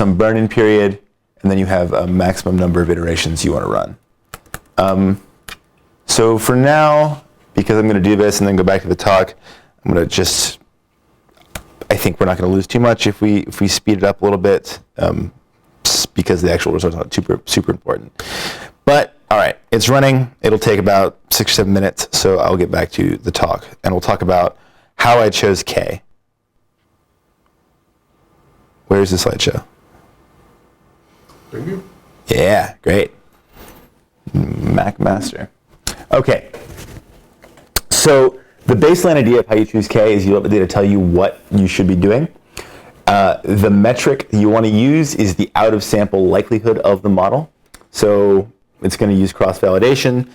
some burn-in period, and then you have a maximum number of iterations you want to run. So for now, because I'm going to do this and then go back to the talk, I'm going to just, I think we're not going to lose too much if we speed it up a little bit, because the actual results aren't super important. But all right, it's running. It'll take about 6 or 7 minutes, so I'll get back to the talk, and we'll talk about how I chose K. Where's the slideshow? Preview? Yeah, great. Mac Master. Okay. So the baseline idea of how you choose K is you let the data tell you what you should be doing. The metric you want to use is the out-of-sample likelihood of the model. So it's going to use cross-validation.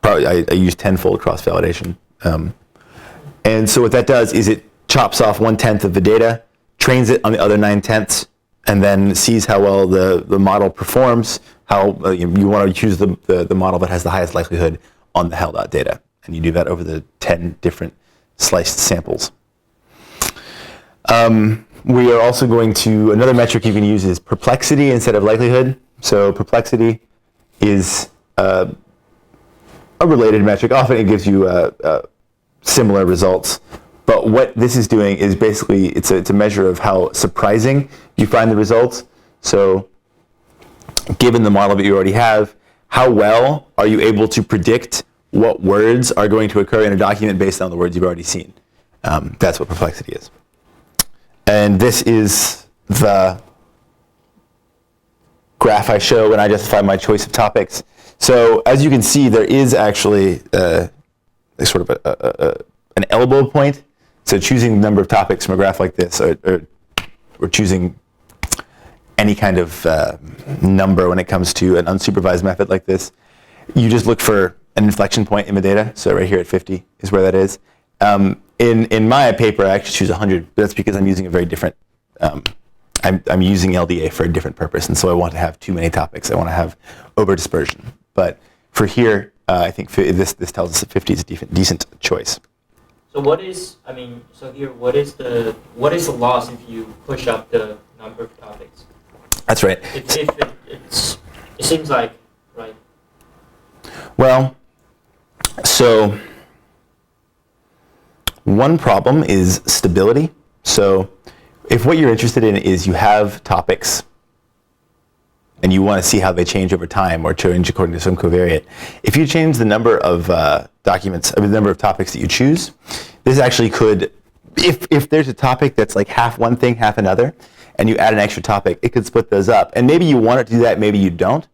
Probably I use tenfold cross-validation. And so what that does is it chops off 1/10 of the data, trains it on the other 9/10, and then sees how well the model performs, how you want to choose the model that has the highest likelihood on the held out data. And you do that over the 10 different sliced samples. We are also going to, another metric you can use is perplexity instead of likelihood. So perplexity is a related metric. Often it gives you similar results. But what this is doing is basically, it's a measure of how surprising you find the results. So given the model that you already have, how well are you able to predict what words are going to occur in a document based on the words you've already seen? That's what perplexity is. And this is the graph I show when I justify my choice of topics. So as you can see, there is actually sort of an elbow point. So choosing the number of topics from a graph like this, or choosing any kind of number when it comes to an unsupervised method like this, you just look for an inflection point in the data. So right here at 50 is where that is. In my paper, I actually choose 100. But that's because I'm using a very different, I'm using LDA for a different purpose. And so I want to have too many topics. I want to have over dispersion. But for here, I think this tells us that 50 is a decent choice. So what is, so here, what is the loss if you push up the number of topics? That's right. It seems like, right? Well, so one problem is stability. So if what you're interested in is you have topics and you want to see how they change over time or change according to some covariate, if you change the number of the number of topics that you choose, this actually could, if there's a topic that's like half one thing, half another, and you add an extra topic, it could split those up. And maybe you want it to do that, maybe you don't.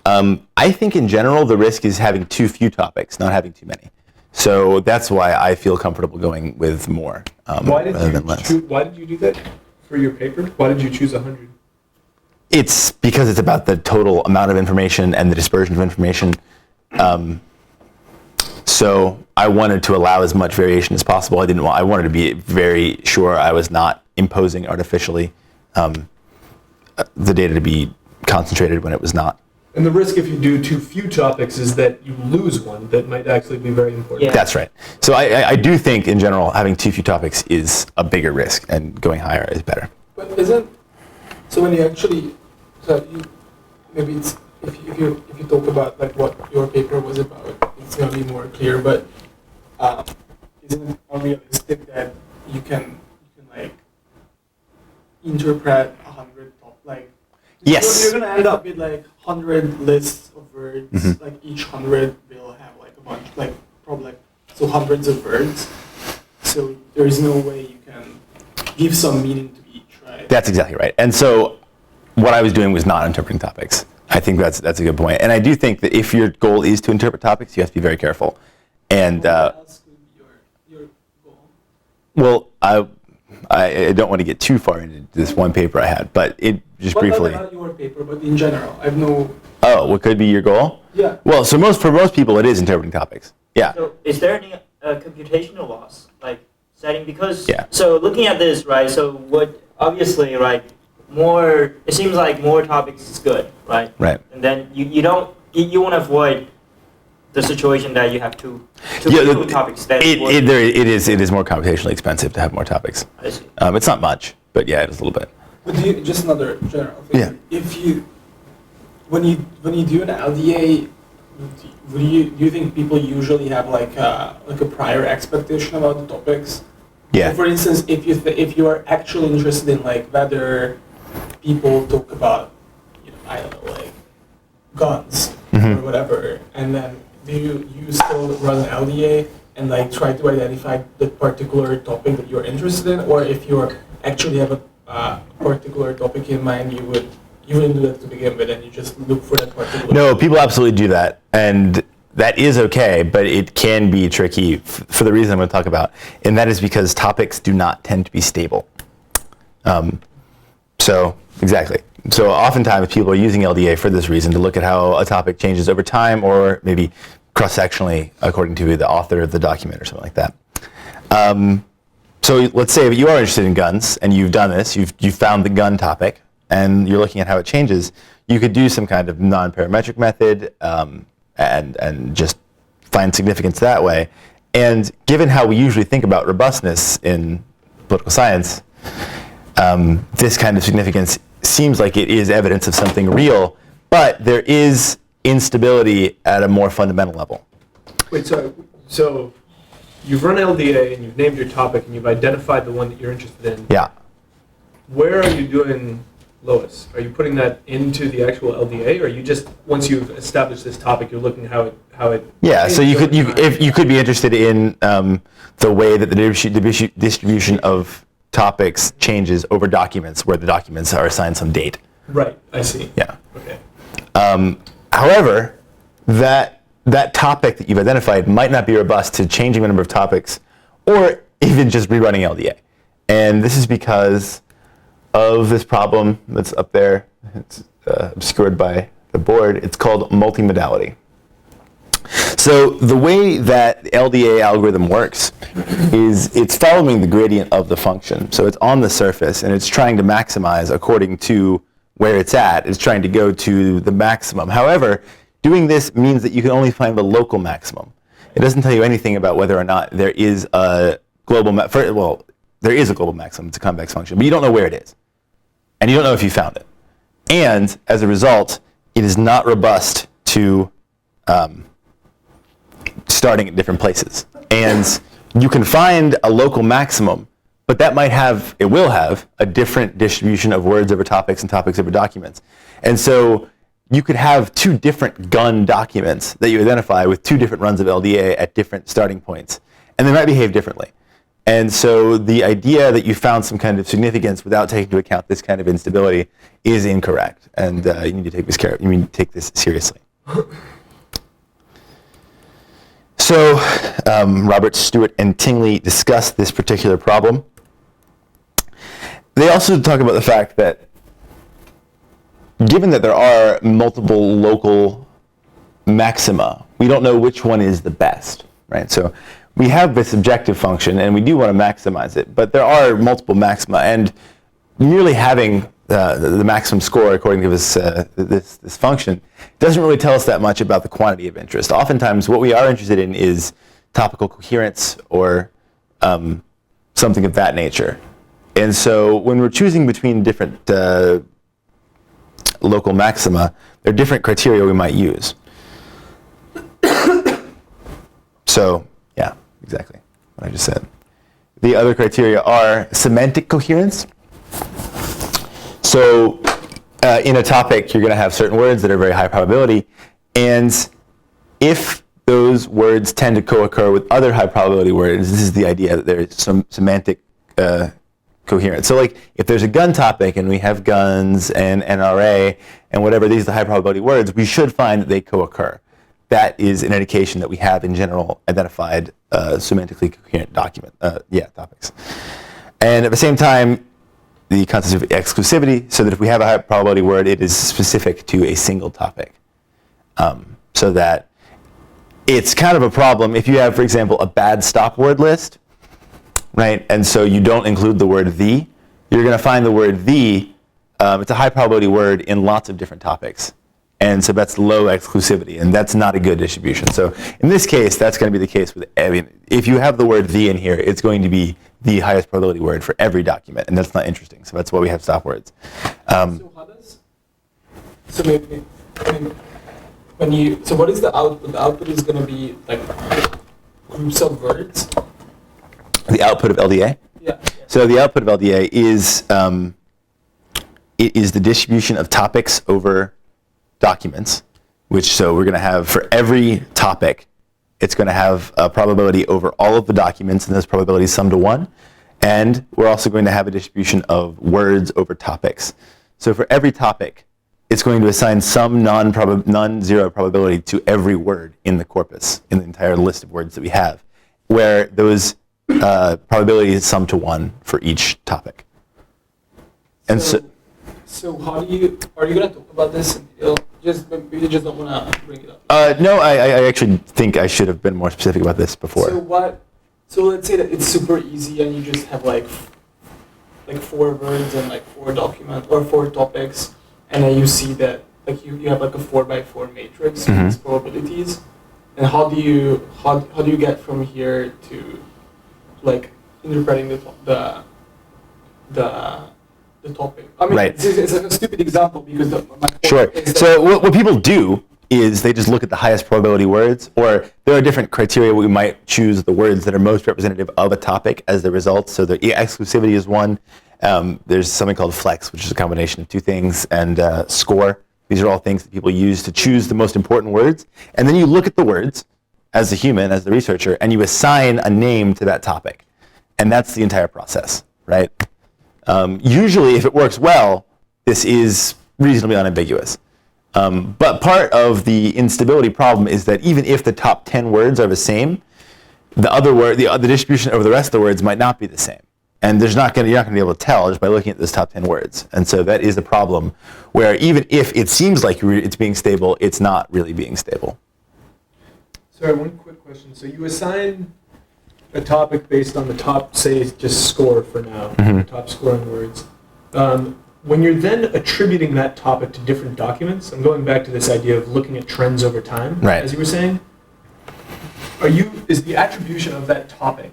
I think in general, the risk is having too few topics, not having too many. So that's why I feel comfortable going with more rather than less. Why did you do that for your paper? Why did you choose 100? It's because it's about the total amount of information and the dispersion of information. So I wanted to allow as much variation as possible. I wanted to be very sure I was not imposing artificially the data to be concentrated when it was not. And the risk if you do too few topics is that you lose one that might actually be very important. Yeah. That's right. So I do think in general having too few topics is a bigger risk, and going higher is better. But so when you actually, maybe it's if you talk about like what your paper was about, it's gonna be more clear. But isn't it more realistic that you can like interpret 100 like? Yes. You're gonna end up with like 100 lists of words. Mm-hmm. Like each 100 will have like a bunch, like probably so hundreds of words. So there is no way you can give some meaning to each, right? That's exactly right. And so what I was doing was not interpreting topics. I think that's a good point. And I do think that if your goal is to interpret topics, you have to be very careful. And what else could be your goal? Well, I don't want to get too far into this one paper I had, but it just briefly. Not your paper, but in general, I have no. Oh, what could be your goal? Yeah. Well, so for most people, it is interpreting topics. Yeah. So is there any computational loss, like setting? Because yeah. So looking at this, right? So what obviously, right? More. It seems like more topics is good, right? Right. And then you want to avoid the situation that you have two topics. It is more computationally expensive to have more topics. I see. It's not much, but yeah, it is a little bit. But just another general thing. Yeah. If you, when you do an LDA, do you think people usually have like a prior expectation about the topics? Yeah. So for instance, if you are actually interested in like whether people talk about, I don't know, like guns or whatever, and then do you still run an LDA and like try to identify the particular topic that you're interested in, or if you actually have a particular topic in mind, you wouldn't do that to begin with, and you just look for that particular. No, people absolutely do that, and that is okay, but it can be tricky for the reason I'm going to talk about, and that is because topics do not tend to be stable. Exactly. So oftentimes people are using LDA for this reason, to look at how a topic changes over time, or maybe cross-sectionally according to the author of the document or something like that. So let's say that you are interested in guns and you've done this, you've found the gun topic and you're looking at how it changes. You could do some kind of non-parametric method and just find significance that way. And given how we usually think about robustness in political science, this kind of significance seems like it is evidence of something real, but there is instability at a more fundamental level. Wait, so you've run LDA and you've named your topic and you've identified the one that you're interested in. Yeah. Where are you doing Lois? Are you putting that into the actual LDA, or are you just, once you've established this topic, you're looking how it? Yeah. So you could be interested in the way that the distribution of topics changes over documents, where the documents are assigned some date. Right. I see. Yeah. Okay. However, that topic that you've identified might not be robust to changing the number of topics, or even just rerunning LDA. And this is because of this problem that's up there. It's obscured by the board. It's called multimodality. So the way that the LDA algorithm works is it's following the gradient of the function. So it's on the surface, and it's trying to maximize according to where it's at. It's trying to go to the maximum. However, doing this means that you can only find the local maximum. It doesn't tell you anything about whether or not there is a global there is a global maximum. It's a convex function, but you don't know where it is. And you don't know if you found it. And as a result, it is not robust to starting at different places. And you can find a local maximum, but that will have a different distribution of words over topics and topics over documents. And so you could have two different gun documents that you identify with two different runs of LDA at different starting points, and they might behave differently. And so the idea that you found some kind of significance without taking into account this kind of instability is incorrect, and you need to take this seriously. So Robert, Stewart, and Tingley discussed this particular problem. They also talk about the fact that given that there are multiple local maxima, we don't know which one is the best, right? So we have this objective function, and we do want to maximize it, but there are multiple maxima, and merely having the maximum score according to this function doesn't really tell us that much about the quantity of interest. Oftentimes, what we are interested in is topical coherence or something of that nature. And so when we're choosing between different local maxima, there are different criteria we might use. So, yeah, exactly what I just said. The other criteria are semantic coherence. So in a topic, you're going to have certain words that are very high probability, and if those words tend to co-occur with other high probability words, this is the idea that there is some semantic coherence. So like if there's a gun topic and we have guns and NRA and whatever, these are the high probability words, we should find that they co-occur. That is an indication that we have in general identified semantically coherent topics. And at the same time, the concept of exclusivity, so that if we have a high probability word, it is specific to a single topic. So that it's kind of a problem if you have, for example, a bad stop word list, right? And so you don't include the word the, you're going to find the word the, it's a high probability word in lots of different topics. And so that's low exclusivity, and that's not a good distribution. So in this case, that's going to be the case with, if you have the word the in here, it's going to be the highest probability word for every document, and that's not interesting. So that's why we have stop words. So how does, so maybe, so what is the output? The output is going to be like groups of words? The output of LDA? Yeah. So the output of LDA is, it is the distribution of topics over documents, so we're going to have for every topic, it's going to have a probability over all of the documents, and those probabilities sum to 1. And we're also going to have a distribution of words over topics. So for every topic, it's going to assign some non-zero probability to every word in the corpus, in the entire list of words that we have, where those probabilities sum to 1 for each topic. And so how do you, are you going to talk about this? Maybe you just don't want to bring it up. No, I actually think I should have been more specific about this before. So let's say that it's super easy and you just have like 4 words and like 4 documents or 4 topics, and then you see that like you have like a 4x4 matrix with these probabilities. And how do you get from here to like interpreting the topic? I mean, right. It's like a stupid example because my point Sure. is that So what people do is they just look at the highest probability words, or there are different criteria we might choose the words that are most representative of a topic as the result. So the exclusivity is one. There's something called flex, which is a combination of 2 things, and score. These are all things that people use to choose the most important words. And then you look at the words as a human, as the researcher, and you assign a name to that topic. And that's the entire process, right? Usually, if it works well, this is reasonably unambiguous. But part of the instability problem is that even if the top 10 words are the same, the distribution over the rest of the words might not be the same. And you're not going to be able to tell just by looking at those top 10 words. And so that is a problem where even if it seems like it's being stable, it's not really being stable. Sorry, one quick question. So you assign a topic based on the top, say, just score for now, the top scoring words. When you're then attributing that topic to different documents, I'm going back to this idea of looking at trends over time, right, as you were saying. Is the attribution of that topic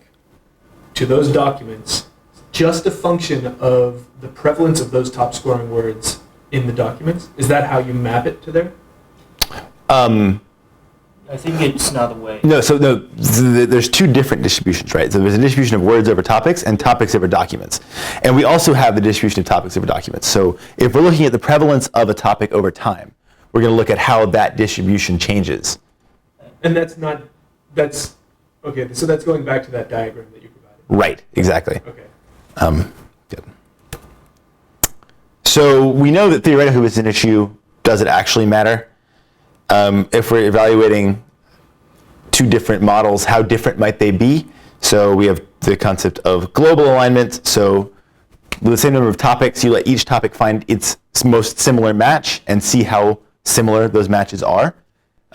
to those documents just a function of the prevalence of those top scoring words in the documents? Is that how you map it to there? I think it's not the way. No, there's 2 different distributions, right? So there's a distribution of words over topics and topics over documents. And we also have the distribution of topics over documents. So if we're looking at the prevalence of a topic over time, we're going to look at how that distribution changes. And okay, so that's going back to that diagram that you provided. Right, exactly. Okay. Good. So we know that theoretically it's an issue. Does it actually matter? If we're evaluating 2 different models, how different might they be? So we have the concept of global alignment. So with the same number of topics, you let each topic find its most similar match and see how similar those matches are.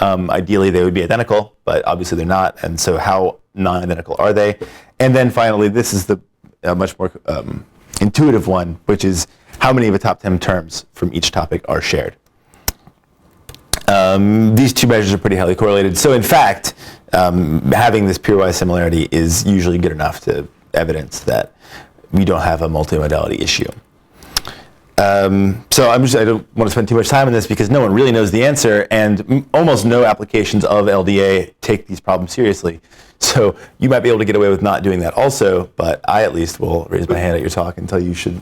Ideally, they would be identical, but obviously they're not. And so how non-identical are they? And then finally, this is the much more intuitive one, which is how many of the top 10 terms from each topic are shared. These 2 measures are pretty highly correlated. So in fact, having this pairwise similarity is usually good enough to evidence that we don't have a multimodality issue. So I don't want to spend too much time on this because no one really knows the answer, and almost no applications of LDA take these problems seriously. So you might be able to get away with not doing that also, but I at least will raise my hand at your talk and tell you should